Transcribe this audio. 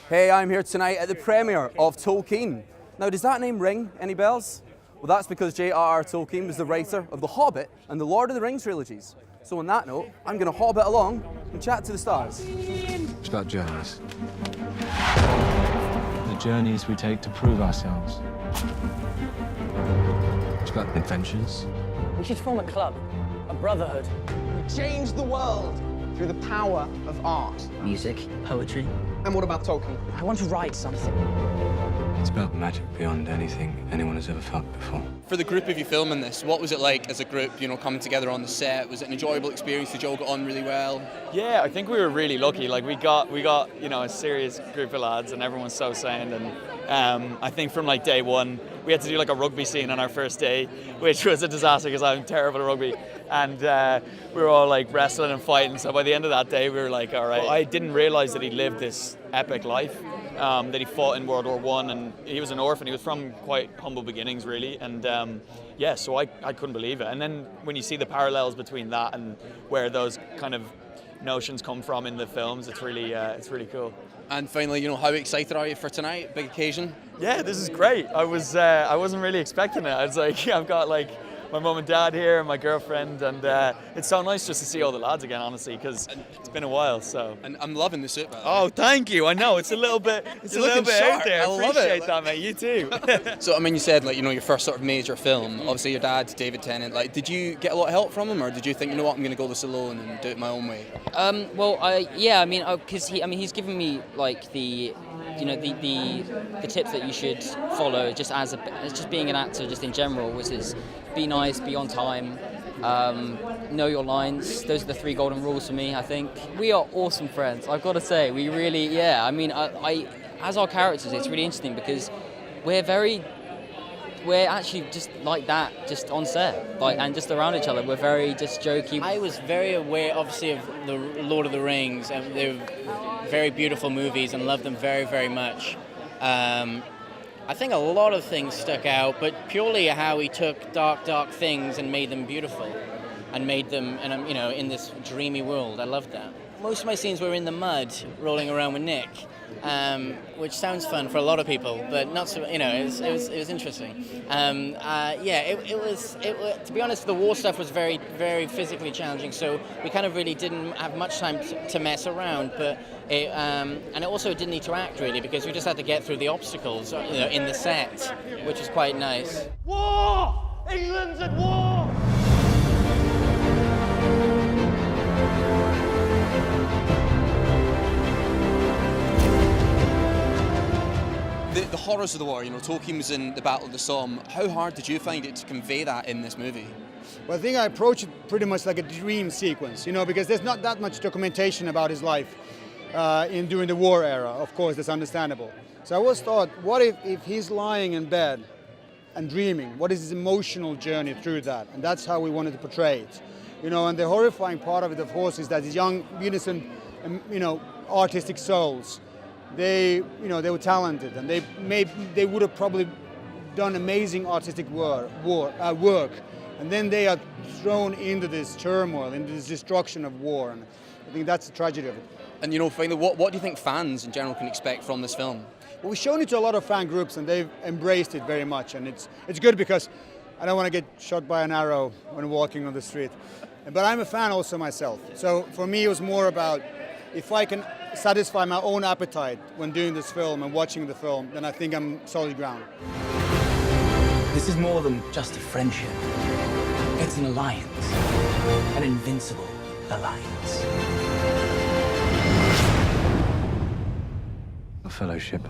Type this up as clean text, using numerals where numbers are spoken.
Hey, I'm here tonight at the premiere of Tolkien. Now, does that name ring any bells? Well, that's because J.R.R. Tolkien was the writer of The Hobbit and the Lord of the Rings trilogies. So on that note, I'm going to hobbit along and chat to the stars. It's about journeys. The journeys we take to prove ourselves. It's about adventures. We should form a club, a brotherhood. We change the world through the power of art. Music, poetry. And what about Tolkien? I want to write something. It's about magic beyond anything anyone has ever felt before. For the group of you filming this, what was it like as a group, coming together on the set? Was it an enjoyable experience? Did you all get on really well? Yeah, I think we were really lucky. Like we got a serious group of lads, and everyone's so sound. And I think from like day one, we had to do like a rugby scene on our first day, which was a disaster because I'm terrible at rugby. And we were all like wrestling and fighting. So by the end of that day, we were like, all right. I didn't realize that he lived this epic life. That he fought in World War I, and he was an orphan. He was from quite humble beginnings, really, and so I couldn't believe it. And then when you see the parallels between that and where those kind of notions come from in the films, it's really cool. And finally, how excited are you for tonight? Big occasion. Yeah, this is great. I wasn't really expecting it. I was like, I've got like my mum and dad here and my girlfriend, and it's so nice just to see all the lads again, honestly, because it's been a while. So. And I'm loving the suit. Oh, thank you. I know it's a little bit out there. I love Appreciate that, mate. You too. So you said your first sort of major film. Obviously, your dad, David Tennant. Did you get a lot of help from him, or did you think, I'm going to go this alone and do it my own way? Because he's given me like the tips that you should follow just as being an actor, just in general, which is be nice, be on time, know your lines. Those are the 3 golden rules for me, I think. We are awesome friends, I've got to say. We really, I as our characters, it's really interesting because we're actually just like that, just on set, and just around each other. We're very just jokey. I was very aware, obviously, of the Lord of the Rings, and they're very beautiful movies, and loved them very, very much. I think a lot of things stuck out, but purely how he took dark things and made them beautiful, and made them, in this dreamy world. I loved that. Most of my scenes were in the mud, rolling around with Nick. Which sounds fun for a lot of people, but not so. It was interesting. It was. To be honest, the war stuff was very, very physically challenging. So we kind of really didn't have much time to mess around. But it also didn't need to act really, because we just had to get through the obstacles, in the set, which was quite nice. War! England's at war! The horrors of the war, Tolkien was in the Battle of the Somme. How hard did you find it to convey that in this movie? Well, I think I approached it pretty much like a dream sequence, because there's not that much documentation about his life during the war era. Of course, that's understandable. So I always thought, what if he's lying in bed and dreaming? What is his emotional journey through that? And that's how we wanted to portray it. And the horrifying part of it, of course, is that these young, innocent, artistic souls, they were talented, and they would have probably done amazing artistic work, and then they are thrown into this turmoil, into this destruction of war, and I think that's the tragedy of it. And finally, what do you think fans in general can expect from this film? Well, we've shown it to a lot of fan groups, and they've embraced it very much, and it's good because I don't want to get shot by an arrow when walking on the street, but I'm a fan also myself. So for me, it was more about if I can satisfy my own appetite when doing this film and watching the film, then I think I'm solid ground. This is more than just a friendship. It's an alliance, an invincible alliance. A fellowship.